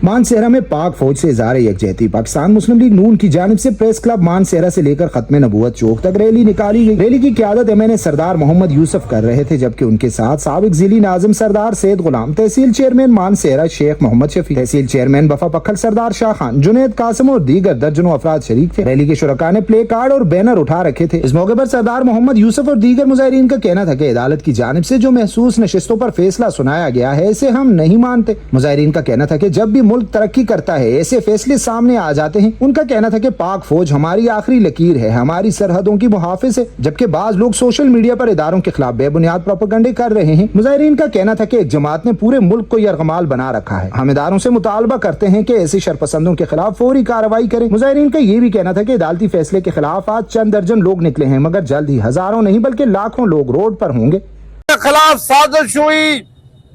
मानसेहरा में पाक फौज से इज़हार यकजहती। पाकिस्तान मुस्लिम लीग नून की जानिब से प्रेस क्लब मानसेहरा से लेकर खत्म नबूवत चौक तक रैली निकाली गई। रैली की क़यादत MNA सरदार मोहम्मद यूसुफ कर रहे थे, जबकि उनके साथ साबिक ज़िली नाज़िम सरदार सैयद गुलाम, तहसील चेयरमैन मानसेहरा शेख मोहम्मद शफी, तहसील चेयरमैन बफा पखल सरदार शाह खान, जुनैद कासिम और दीगर दर्जनों अफराद शरीक थे। रैली के शुरका ने प्ले कार्ड और बैनर उठा रखे थे। इस मौके पर सरदार मोहम्मद यूसुफ और दीगर मुजाहिरीन का कहना था कि अदालत की जानिब से जो महसूस नशिस्तों पर फैसला सुनाया गया है, इसे हम नहीं मानते। मुजाहिरीन का कहना था कि जब भी मुल्क तरक्की करता है ऐसे फैसले सामने आ जाते हैं। उनका कहना था कि पाक फौज हमारी आखिरी लकीर है, हमारी सरहदों की मुहाफिज है, जबकि बाज लोग सोशल मीडिया पर इदारों के खिलाफ बेबुनियाद प्रोपेगेंडे कर रहे हैं। मुजाहिरीन का कहना था कि एक जमात ने पूरे मुल्क को यरगमाल बना रखा है। हम इदारों से मुतालबा करते हैं कि ऐसे शरपसंदों के खिलाफ फौरी कार्रवाई करें। मुजाहिरीन का ये भी कहना था कि अदालती फैसले के खिलाफ आज चंद दर्जन लोग निकले हैं, मगर जल्द ही हजारों नहीं बल्कि लाखों लोग रोड पर होंगे। खिलाफ साजिश हुई,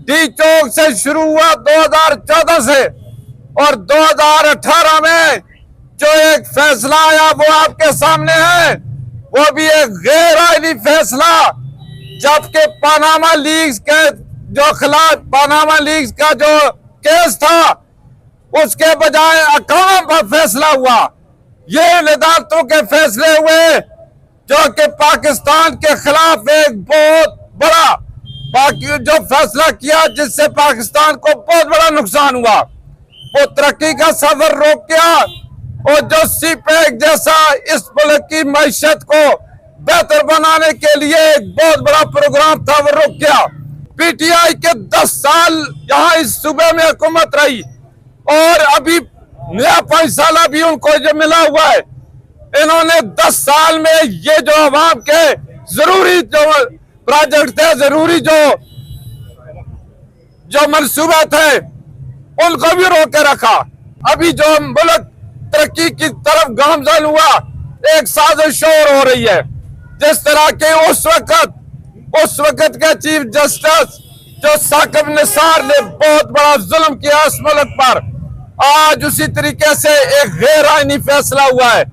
डी चौक से शुरू हुआ 2014 से, और 2018 में जो एक फैसला आया वो आपके सामने है। वो भी एक गैर आईनी फैसला, जबकि पनामा लीक्स के जो खिलाफ पनामा लीक्स का जो केस था उसके बजाय अकाम पर फैसला हुआ। ये अदालतों के फैसले हुए जो कि पाकिस्तान के खिलाफ एक बहुत बड़ा बाकी जो फैसला किया, जिससे पाकिस्तान को बहुत बड़ा नुकसान हुआ। वो तरक्की का सफर रोक गया, और जो सीपैक जैसा इस मुल्क की मैशत को बेहतर बनाने के लिए एक बहुत बड़ा प्रोग्राम था, वो रुक गया। PTI के 10 साल यहाँ इस सूबे में हुकूमत रही, और अभी नया फैसला भी उनको जो मिला हुआ है। इन्होंने 10 साल में ये जो अवाम के जरूरी जो प्रोजेक्ट थे, जरूरी जो मंसूबे थे, उनको भी रोक के रखा। अभी जो मुल्क तरक्की की तरफ गामजन हुआ, एक साजिश और हो रही है। जिस तरह के उस वक्त के चीफ जस्टिस जो साकिब निसार ने बहुत बड़ा जुल्म किया इस मुल्क पर, आज उसी तरीके से एक गैर आईनी फैसला हुआ है।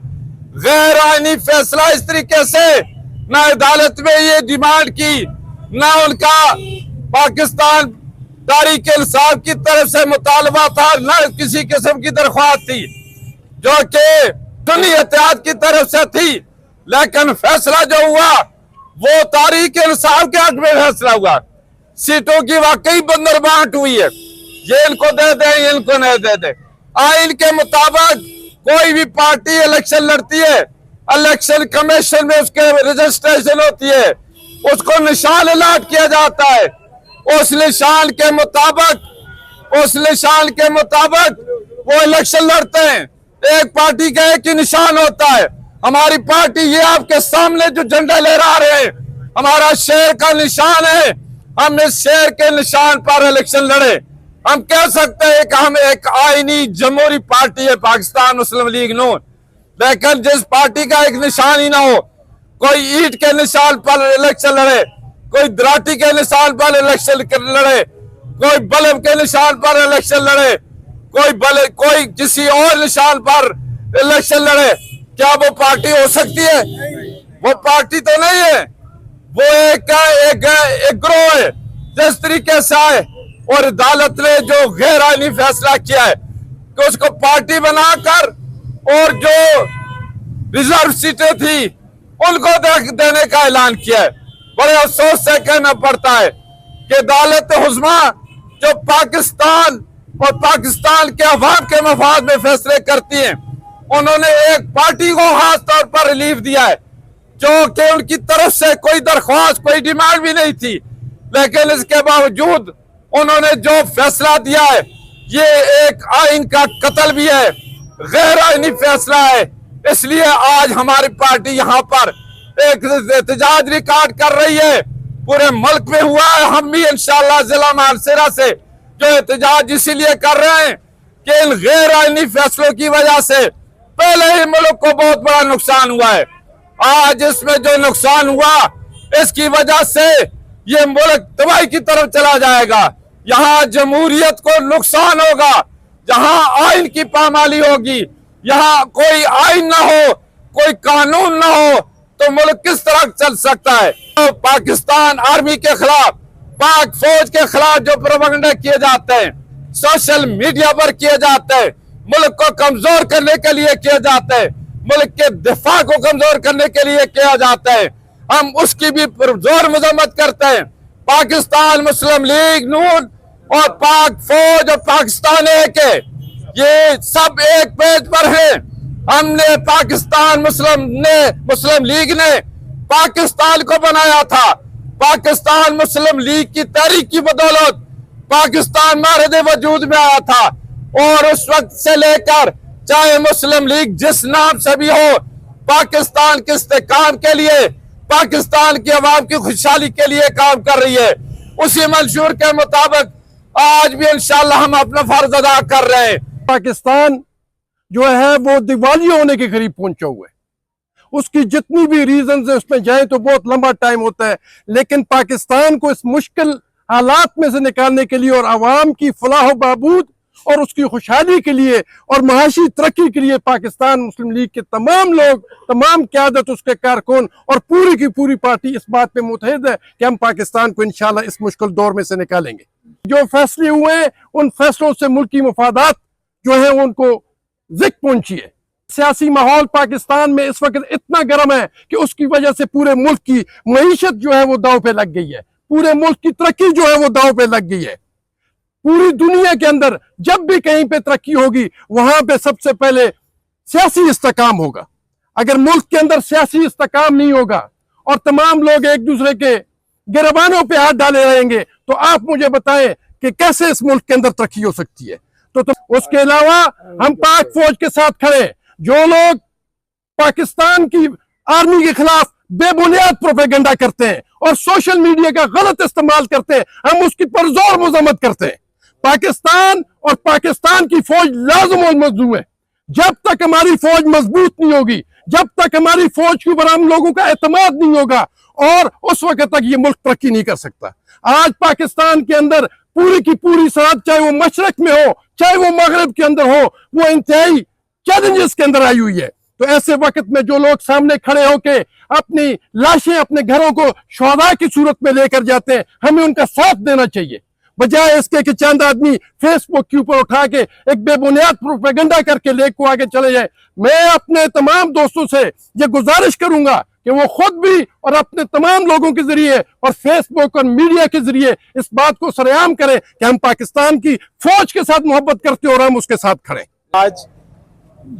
गैर आईनी फैसला इस तरीके से न अदालत में ये डिमांड की, न उनका पाकिस्तान तारीख इंसाफ की तरफ से मुतालबा था, न किसी किस्म की दरख्वास्त थी जो कि सुन्नी इत्तेहाद की तरफ से थी। लेकिन फैसला जो हुआ वो तारीख इंसाफ के हक में फैसला हुआ। सीटों की वाकई बंदरबांट हुई है, ये इनको दे दे, इनको नहीं दे दे। आइन के मुताबिक कोई भी पार्टी इलेक्शन लड़ती है, इलेक्शन कमीशन में उसके रजिस्ट्रेशन होती है, उसको निशान अलाट किया जाता है। उस निशान के मुताबिक वो इलेक्शन लड़ते हैं। एक पार्टी का एक ही निशान होता है। हमारी पार्टी ये आपके सामने जो झंडा लहरा रहे हैं, हमारा शेर का निशान है। हम इस शेर के निशान पर इलेक्शन लड़े। हम कह सकते हैं कि हम एक आईनी जमहूरी पार्टी है पाकिस्तान मुस्लिम लीग नून, लेकिन जिस पार्टी का एक निशान ही ना हो, कोई ईंट के निशान पर इलेक्शन लड़े, कोई दराटी के निशान पर इलेक्शन लड़े, कोई बल्ब के निशान पर इलेक्शन लड़े, कोई किसी और निशान पर इलेक्शन लड़े, क्या वो पार्टी हो सकती है? वो पार्टी तो नहीं है, वो एक ग्रोह है। जिस तरीके से आए और अदालत ने जो गैर आईनी फैसला किया है कि उसको पार्टी बनाकर और जो रिजर्व सीटें थी उनको देने का ऐलान किया है। बड़े अफसोस से कहना पड़ता है कि अदालत हुज़्मा जो पाकिस्तान और पाकिस्तान के अवाम के मफाद में फैसले करती हैं, उन्होंने एक पार्टी को खास तौर पर रिलीफ दिया है, जो कि उनकी तरफ से कोई दरख्वास्त, कोई डिमांड भी नहीं थी। लेकिन इसके बावजूद उन्होंने जो फैसला दिया है, ये एक आइन का कत्ल भी है, गैर आईनी फैसला है। इसलिए आज हमारी पार्टी यहाँ पर एक एहतजाज रिकॉर्ड कर रही है। पूरे मुल्क में हुआ है, हम भी इंशाअल्लाह जिला मानसेरा से जो एहतजाज इसीलिए कर रहे हैं कि इन गैर आईनी फैसलों की वजह से पहले ही मुल्क को बहुत बड़ा नुकसान हुआ है। आज इसमें जो नुकसान हुआ, इसकी वजह से ये मुल्क तबाही की तरफ चला जाएगा। यहाँ जमहूरियत को नुकसान होगा, जहाँ आइन की पामाली होगी, यहाँ कोई आइन ना हो, कोई कानून ना हो तो मुल्क किस तरह चल सकता है। तो पाकिस्तान आर्मी के खिलाफ, पाक फौज के खिलाफ जो प्रोपेगेंडा किए जाते हैं, सोशल मीडिया पर किए जाते हैं, मुल्क को कमजोर करने के लिए किए जाते हैं, मुल्क के दिफा को कमजोर करने के लिए किया जाता है, हम उसकी भी जोर मजम्मत करते हैं। पाकिस्तान मुस्लिम लीग नून और पाक फौज और पाकिस्तान एक है, ये सब एक पेज पर है। हमने पाकिस्तान मुस्लिम लीग ने पाकिस्तान को बनाया था। पाकिस्तान मुस्लिम लीग की तहरीक की बदौलत पाकिस्तान मारद वजूद में आया था, और उस वक्त से लेकर चाहे मुस्लिम लीग जिस नाम से भी हो, पाकिस्तान के इस्तेकाम के लिए, पाकिस्तान की आवाम की खुशहाली के लिए काम कर रही है। उसी मंशूर के मुताबिक आज भी इंशाअल्लाह हम अपना फर्ज अदा कर रहे हैं। पाकिस्तान जो है वो दिवालिया होने के करीब पहुंचा हुआ है। उसकी जितनी भी रीजन है उसमें जाए तो बहुत लंबा टाइम होता है, लेकिन पाकिस्तान को इस मुश्किल हालात में से निकालने के लिए और आवाम की फलाह बहबूद और उसकी खुशहाली के लिए और माशी तरक्की के लिए पाकिस्तान मुस्लिम लीग के तमाम लोग, तमाम क़यादत, उसके कारकुन और पूरी की पूरी पार्टी इस बात पे मुतहद है कि हम पाकिस्तान को इंशाल्लाह इस मुश्किल दौर में से निकालेंगे। जो फैसले हुए हैं उन फैसलों से मुल्की मफादात जो है उनको ज़िक पहुंची है। सियासी माहौल पाकिस्तान में इस वक्त इतना गर्म है कि उसकी वजह से पूरे मुल्क की मईशत जो है वो दांव पे लग गई है, पूरे मुल्क की तरक्की जो है वो दांव पे लग गई है। पूरी दुनिया के अंदर जब भी कहीं पे तरक्की होगी वहां पे सबसे पहले सियासी इस्तेकाम होगा। अगर मुल्क के अंदर सियासी इस्तेकाम नहीं होगा और तमाम लोग एक दूसरे के गिरबानों पे हाथ डाले रहेंगे तो आप मुझे बताएं कि कैसे इस मुल्क के अंदर तरक्की हो सकती है। तो उसके अलावा हम पाक फौज के साथ खड़े। जो लोग पाकिस्तान की आर्मी के खिलाफ बेबुनियाद प्रोपेगेंडा करते हैं और सोशल मीडिया का गलत इस्तेमाल करते हैं, हम उसकी पुरजोर मजम्मत करते हैं। पाकिस्तान और पाकिस्तान की फौज लाज़िम और मज़लूम है। जब तक हमारी फौज मजबूत नहीं होगी, जब तक हमारी फौज के ऊपर हम लोगों का एतमाद नहीं होगा, और उस वक्त तक ये मुल्क तरक्की नहीं कर सकता। आज पाकिस्तान के अंदर पूरी की पूरी सरहद, चाहे वो मशरक में हो चाहे वो मगरब के अंदर हो, वो इंतहाई चैलेंजेस के अंदर आई हुई है। तो ऐसे वक्त में जो लोग सामने खड़े होके अपनी लाशें अपने घरों को शुहदा की सूरत में लेकर जाते हैं, हमें उनका साथ देना चाहिए, बजाय इसके कि चंद आदमी फेसबुक के ऊपर उठा के एक बेबुनियाद प्रोपेगेंडा करके लेक को आगे चले जाए। मैं अपने तमाम दोस्तों से ये गुजारिश करूंगा कि वो खुद भी और अपने तमाम लोगों के जरिए और फेसबुक और मीडिया के जरिए इस बात को सरेआम करें कि हम पाकिस्तान की फौज के साथ मोहब्बत करते हैं और हम उसके साथ खड़े। आज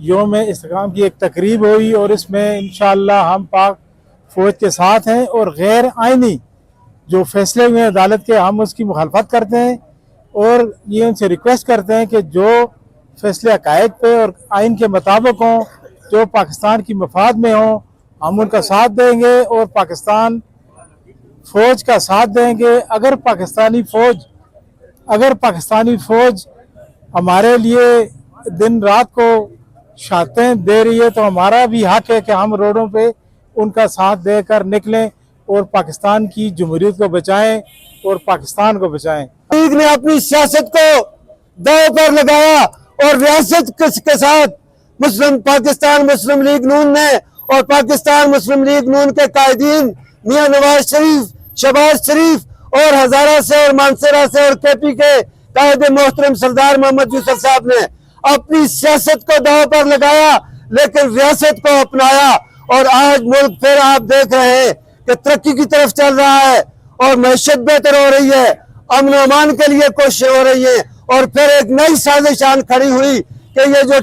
योम इस्तेकाम की एक तकरीब हुई और इसमें इंशाअल्लाह हम पाक फौज के साथ हैं और गैर आइनी जो फैसले हुए अदालत के हम उसकी मुखालफत करते हैं और ये उनसे रिक्वेस्ट करते हैं कि जो फैसले अकायद पे और आइन के मुताबिक हों, जो पाकिस्तान की मफाद में हों, हम उनका साथ देंगे और पाकिस्तान फौज का साथ देंगे। अगर पाकिस्तानी फौज हमारे लिए दिन रात को शहादतें दे रही है तो हमारा भी हक है कि हम रोडों पे उनका साथ देकर निकलें और पाकिस्तान की जमहूरियत को बचाएं और पाकिस्तान को बचाएं। लीग ने अपनी सियासत को दांव पर लगाया और रियासत के साथ पाकिस्तान मुस्लिम लीग नून ने और पाकिस्तान मुस्लिम लीग नून के कायदीन मियां नवाज शरीफ, शहबाज शरीफ और हजारा से और मानसरा से और केपी के कायदे मोहतरम सरदार मोहम्मद यूसुफ साहब ने अपनी सियासत को दांव पर लगाया, लेकिन रियासत को अपनाया और आज मुल्क फिर आप देख रहे हैं कि तरक्की की तरफ चल रहा है और मैशत बेहतर हो रही है, अमन अमान के लिए कोशिश हो रही है। और फिर एक नई साजिशान खड़ी हुई कि ये जो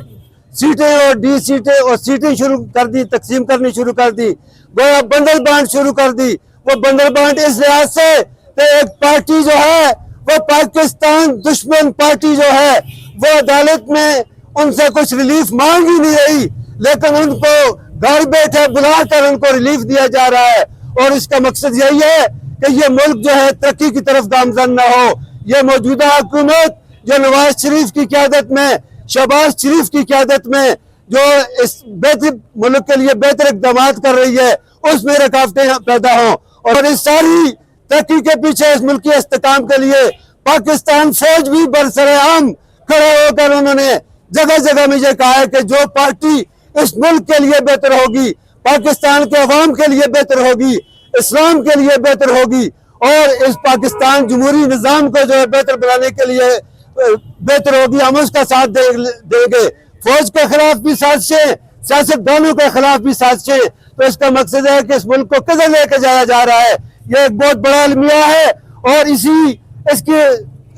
सीटें और डी सीटें और सीटें शुरू कर दी, तकसीम करनी शुरू कर दी, गोया बंडल बांट शुरू कर दी। वो बंडल बांट इस लिहाज से एक पार्टी जो है वो पाकिस्तान दुश्मन पार्टी जो है वो अदालत में उनसे कुछ रिलीफ मांग ही नहीं रही, लेकिन उनको घर बैठे बुलाकर उनको रिलीफ दिया जा रहा है। और इसका मकसद यही है कि ये मुल्क जो है तरक्की की तरफ गामजन न हो। ये मौजूदा हुकूमत जो नवाज शरीफ की क़यादत में, शहबाज शरीफ की क़यादत में जो इस बेहतर मुल्क के लिए बेहतर इक़दामात कर रही है, उसमें रुकावटें पैदा हों। और इस सारी तरक्की के पीछे इस मुल्क के इस्तेकाम के लिए पाकिस्तान फौज भी बरसरे आम खड़े होकर उन्होंने जगह जगह में ये कहा है कि जो पार्टी اس ملک کے لیے بہتر ہوگی، پاکستان کے عوام کے لیے بہتر ہوگی، اسلام کے لیے بہتر ہوگی، اور اس پاکستان جمہوری نظام کو جو ہے بہتر بنانے کے لیے بہتر ہوگی۔ ہم اس کا ساتھ دیں گے۔ فوج کے خلاف بھی سازشیں، سیاستدانوں کے خلاف بھی سازشیں، تو اس کا مقصد ہے کہ اس ملک کو کدھر لے کے جایا جا رہا ہے، یہ ایک بہت بڑا المیہ ہے، اور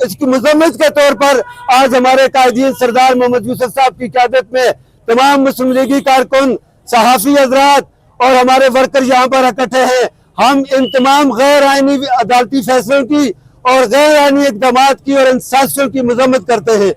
اس کی مذمت کے طور پر آج ہمارے قائدین سردار محمد یوسف صاحب کی قیادت میں تمام مسلم لیگی کارکن، صحافی حضرات اور ہمارے ورکر یہاں پر اکٹھے ہیں۔ ہم ان تمام غیر آئینی عدالتی فیصلوں کی اور غیر آئینی اقدامات کی اور ان سازشوں کی مذمت کرتے ہیں۔